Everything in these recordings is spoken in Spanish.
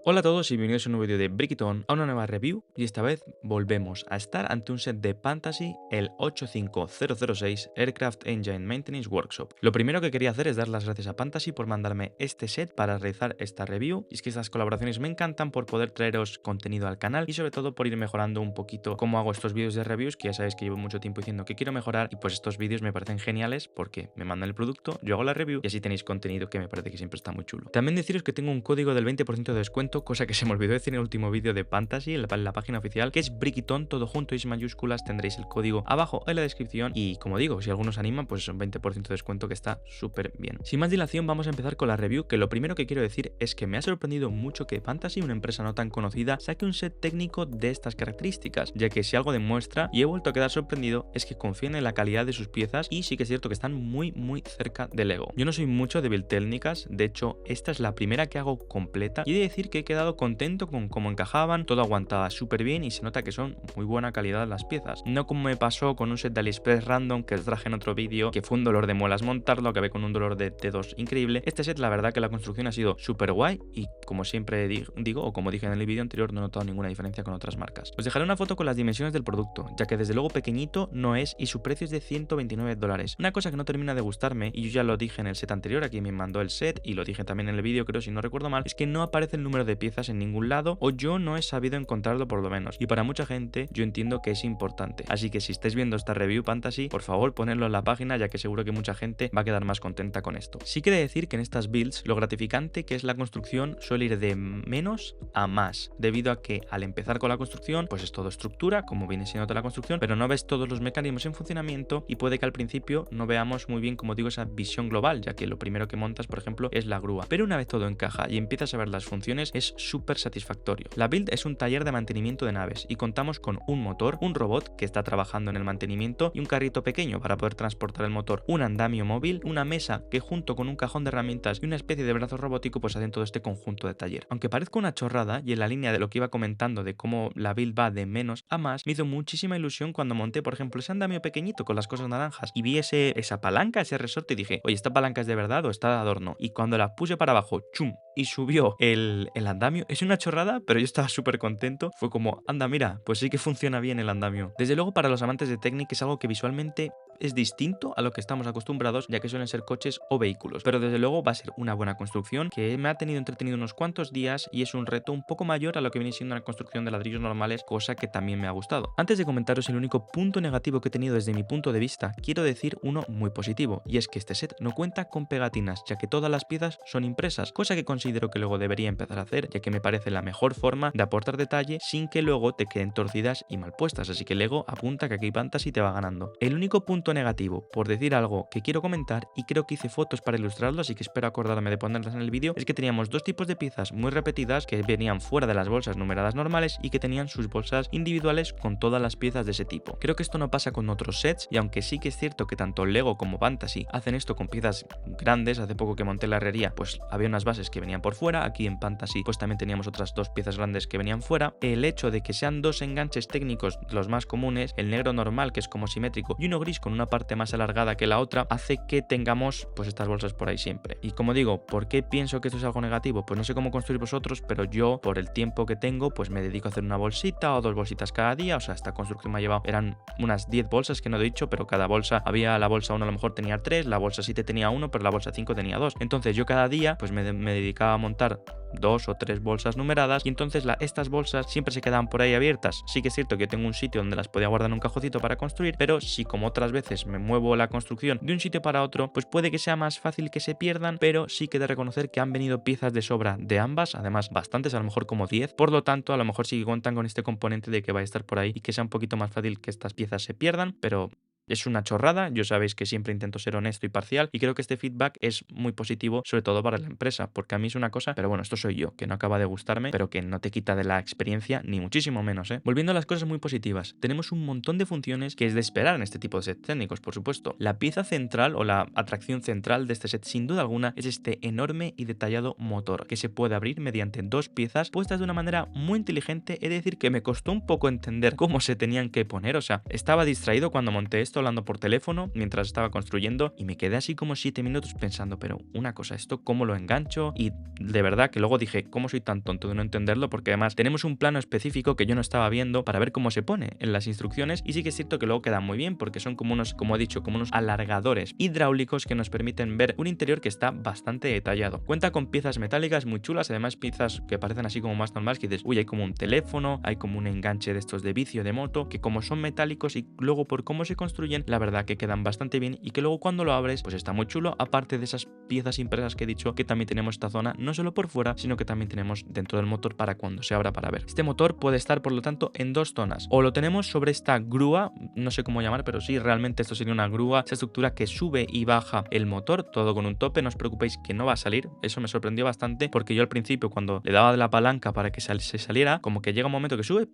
Hola a todos y bienvenidos a un nuevo vídeo de Brickton, a una nueva review, y esta vez volvemos a estar ante un set de Fantasy, el 85006 Aircraft Engine Maintenance Workshop. Lo primero que quería hacer es dar las gracias a Fantasy por mandarme este set para realizar esta review, y es que estas colaboraciones me encantan por poder traeros contenido al canal y sobre todo por ir mejorando un poquito cómo hago estos vídeos de reviews, que ya sabéis que llevo mucho tiempo diciendo que quiero mejorar, y pues estos vídeos me parecen geniales porque me mandan el producto, yo hago la review y así tenéis contenido que me parece que siempre está muy chulo. También deciros que tengo un código del 20% de descuento, cosa que se me olvidó decir en el último vídeo de Fantasy, en la página oficial, que es Brickton, todo junto y sin mayúsculas. Tendréis el código abajo en la descripción y, como digo, si alguno os anima, pues es un 20% de descuento que está súper bien. Sin más dilación, vamos a empezar con la review, que lo primero que quiero decir es que me ha sorprendido mucho que Fantasy, una empresa no tan conocida, saque un set técnico de estas características, ya que si algo demuestra, y he vuelto a quedar sorprendido, es que confían en la calidad de sus piezas y sí que es cierto que están muy cerca de Lego. Yo no soy mucho de build técnicas, de hecho esta es la primera que hago completa y he de decir que he quedado contento con cómo encajaban, todo aguantaba súper bien y se nota que son muy buena calidad las piezas. No como me pasó con un set de AliExpress random que os traje en otro vídeo, que fue un dolor de muelas montarlo, acabé con un dolor de dedos increíble. Este set, la verdad que la construcción ha sido súper guay y, como siempre digo, o como dije en el vídeo anterior, no he notado ninguna diferencia con otras marcas. Os dejaré una foto con las dimensiones del producto, ya que desde luego pequeñito no es y su precio es de $129. Una cosa que no termina de gustarme, y yo ya lo dije en el set anterior, aquí me mandó el set y lo dije también en el vídeo, creo, si no recuerdo mal, es que no aparece el número de piezas en ningún lado, o yo no he sabido encontrarlo por lo menos, y para mucha gente yo entiendo que es importante. Así que si estáis viendo esta review Fantasy, por favor ponedlo en la página, ya que seguro que mucha gente va a quedar más contenta con esto. Sí quiere decir que en estas builds lo gratificante que es la construcción suele ir de menos a más, debido a que al empezar con la construcción pues es todo estructura, como viene siendo toda la construcción, pero no ves todos los mecanismos en funcionamiento y puede que al principio no veamos muy bien, como digo, esa visión global, ya que lo primero que montas, por ejemplo, es la grúa, pero una vez todo encaja y empiezas a ver las funciones es súper satisfactorio. La build es un taller de mantenimiento de naves y contamos con un motor, un robot que está trabajando en el mantenimiento y un carrito pequeño para poder transportar el motor, un andamio móvil, una mesa que junto con un cajón de herramientas y una especie de brazo robótico pues hacen todo este conjunto de taller. Aunque parezca una chorrada y en la línea de lo que iba comentando de cómo la build va de menos a más, me hizo muchísima ilusión cuando monté, por ejemplo, ese andamio pequeñito con las cosas naranjas y vi esa palanca, ese resorte y dije, oye, ¿esta palanca es de verdad o está de adorno? Y cuando la puse para abajo, ¡chum!, y subió el andamio, es una chorrada, pero yo estaba súper contento. Fue como, anda, mira, pues sí que funciona bien el andamio. Desde luego, para los amantes de Technic es algo que visualmente es distinto a lo que estamos acostumbrados, ya que suelen ser coches o vehículos, pero desde luego va a ser una buena construcción que me ha tenido entretenido unos cuantos días y es un reto un poco mayor a lo que viene siendo una construcción de ladrillos normales, cosa que también me ha gustado. Antes de comentaros el único punto negativo que he tenido desde mi punto de vista, quiero decir uno muy positivo, y es que este set no cuenta con pegatinas, ya que todas las piezas son impresas, cosa que considero que luego debería empezar a hacer, ya que me parece la mejor forma de aportar detalle sin que luego te queden torcidas y mal puestas, así que Lego apunta que aquí Fantasy te va ganando. El único punto negativo, por decir algo que quiero comentar, y creo que hice fotos para ilustrarlo, así que espero acordarme de ponerlas en el vídeo, es que teníamos dos tipos de piezas muy repetidas que venían fuera de las bolsas numeradas normales y que tenían sus bolsas individuales con todas las piezas de ese tipo. Creo que esto no pasa con otros sets, y aunque sí que es cierto que tanto Lego como Fantasy hacen esto con piezas grandes, hace poco que monté la herrería pues había unas bases que venían por fuera, aquí en Fantasy pues también teníamos otras dos piezas grandes que venían fuera. El hecho de que sean dos enganches técnicos los más comunes, el negro normal que es como simétrico y uno gris con una parte más alargada que la otra, hace que tengamos pues estas bolsas por ahí siempre. Y como digo, ¿por qué pienso que esto es algo negativo? Pues no sé cómo construir vosotros, pero yo por el tiempo que tengo pues me dedico a hacer una bolsita o dos bolsitas cada día. O sea, esta construcción me ha llevado, eran unas 10 bolsas que no he dicho, pero cada bolsa, la bolsa 1 a lo mejor tenía 3, la bolsa 7 tenía 1, pero la bolsa 5 tenía 2. Entonces yo cada día pues me dedicaba a montar 2 o 3 bolsas numeradas y entonces estas bolsas siempre se quedaban por ahí abiertas. Sí que es cierto que yo tengo un sitio donde las podía guardar en un cajoncito para construir, pero si como otras veces me muevo la construcción de un sitio para otro, pues puede que sea más fácil que se pierdan, pero sí que he de reconocer que han venido piezas de sobra de ambas, además bastantes, a lo mejor como 10, por lo tanto a lo mejor sí que cuentan con este componente de que va a estar por ahí y que sea un poquito más fácil que estas piezas se pierdan, pero es una chorrada. Yo sabéis que siempre intento ser honesto y parcial y creo que este feedback es muy positivo, sobre todo para la empresa, porque a mí es una cosa, pero bueno, esto soy yo, que no acaba de gustarme, pero que no te quita de la experiencia, ni muchísimo menos, ¿eh? Volviendo a las cosas muy positivas, tenemos un montón de funciones que es de esperar en este tipo de sets técnicos, por supuesto. La pieza central o la atracción central de este set, sin duda alguna, es este enorme y detallado motor, que se puede abrir mediante dos piezas puestas de una manera muy inteligente. He de decir que me costó un poco entender cómo se tenían que poner, o sea, estaba distraído cuando monté esto, estado hablando por teléfono mientras estaba construyendo y me quedé así como 7 minutos pensando, pero una cosa, ¿esto cómo lo engancho? Y de verdad que luego dije, ¿cómo soy tan tonto de no entenderlo? Porque además tenemos un plano específico que yo no estaba viendo para ver cómo se pone en las instrucciones y sí que es cierto que luego queda muy bien porque son como unos, como he dicho, como unos alargadores hidráulicos que nos permiten ver un interior que está bastante detallado. Cuenta con piezas metálicas muy chulas, además piezas que parecen así como más normales, que dices, uy, hay como un teléfono, hay como un enganche de estos de vicio de moto, que como son metálicos y luego por cómo se construyen, la verdad que quedan bastante bien y que luego cuando lo abres, pues está muy chulo, aparte de esas piezas impresas que he dicho que también tenemos esta zona, no solo por fuera, sino que también tenemos dentro del motor para cuando se abra para ver. Este motor puede estar, por lo tanto, en dos zonas, o lo tenemos sobre esta grúa, no sé cómo llamar, pero sí, realmente esto sería una grúa, esa estructura que sube y baja el motor, todo con un tope, no os preocupéis que no va a salir, eso me sorprendió bastante, porque yo al principio cuando le daba de la palanca para que se saliera, como que llega un momento que sube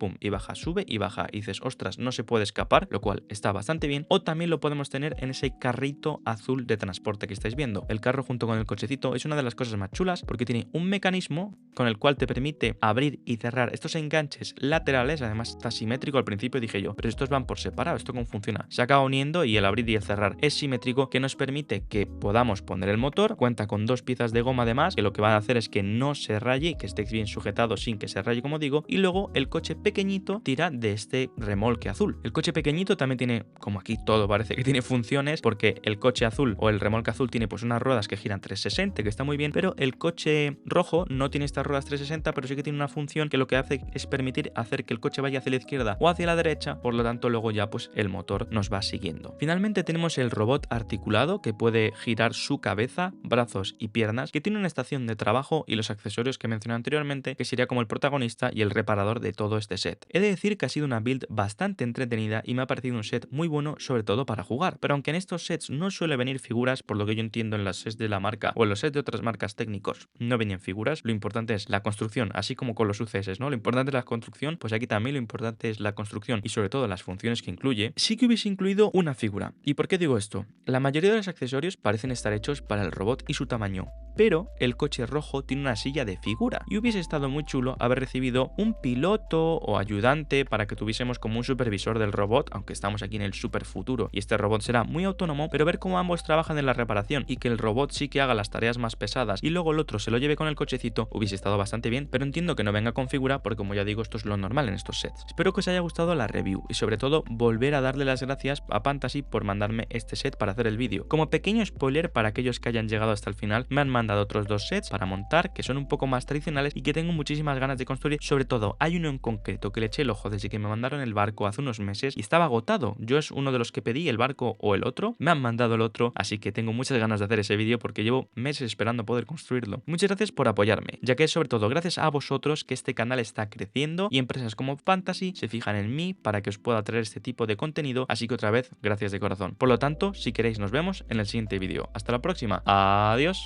y baja, y dices, ostras, no se puede escapar, lo cual está bastante bien, o también lo podemos tener en ese carrito azul de transporte que estáis viendo. El carro junto con el cochecito es una de las cosas más chulas porque tiene un mecanismo con el cual te permite abrir y cerrar estos enganches laterales, además está simétrico. Al principio dije yo, pero estos van por separado, ¿esto cómo funciona? Se acaba uniendo y el abrir y el cerrar es simétrico, que nos permite que podamos poner el motor, cuenta con dos piezas de goma además, que lo que van a hacer es que no se raye y que esté bien sujetado sin que se raye, como digo, y luego el coche pequeñito tira de este remolque azul. El coche pequeñito también tiene, como aquí todo parece que tiene funciones, porque el coche azul o el remolque azul tiene pues unas ruedas que giran 360, que está muy bien, pero el coche rojo no tiene estas ruedas 360, pero sí que tiene una función que lo que hace es permitir hacer que el coche vaya hacia la izquierda o hacia la derecha, por lo tanto luego ya pues el motor nos va siguiendo. Finalmente tenemos el robot articulado que puede girar su cabeza, brazos y piernas, que tiene una estación de trabajo y los accesorios que mencioné anteriormente, que sería como el protagonista y el reparador de todo este set. He de decir que ha sido una build bastante entretenida y me ha parecido un set muy bueno, sobre todo para jugar, pero aunque en estos sets no suele venir figuras, por lo que yo entiendo en las sets de la marca o en los sets de otras marcas técnicos no venían figuras, lo importante es la construcción, así como con los UCS, ¿no? Lo importante es la construcción, pues aquí también lo importante es la construcción y sobre todo las funciones que incluye. Sí que hubiese incluido una figura. ¿Y por qué digo esto? La mayoría de los accesorios parecen estar hechos para el robot y su tamaño, pero el coche rojo tiene una silla de figura y hubiese estado muy chulo haber recibido un piloto o ayudante para que tuviésemos como un supervisor del robot, aunque estamos aquí en el super futuro y este robot será muy autónomo, pero ver cómo ambos trabajan en la reparación y que el robot sí que haga las tareas más pesadas y luego el otro se lo lleve con el cochecito hubiese estado bastante bien, pero entiendo que no venga con figura porque, como ya digo, esto es lo normal en estos sets. Espero que os haya gustado la review y sobre todo volver a darle las gracias a Fantasy por mandarme este set para hacer el vídeo. Como pequeño spoiler para aquellos que hayan llegado hasta el final, me han mandado otros dos sets para montar que son un poco más tradicionales y que tengo muchísimas ganas de construir. Sobre todo hay uno en concreto que le eché el ojo desde que me mandaron el barco hace unos meses y estaba agotado. Yo es uno de los que pedí, el barco o el otro, me han mandado el otro, así que tengo muchas ganas de hacer ese vídeo porque llevo meses esperando poder construirlo. Muchas gracias por apoyarme, ya que es sobre todo gracias a vosotros que este canal está creciendo y empresas como Fantasy se fijan en mí para que os pueda traer este tipo de contenido, así que otra vez, gracias de corazón. Por lo tanto, si queréis nos vemos en el siguiente vídeo. Hasta la próxima, adiós.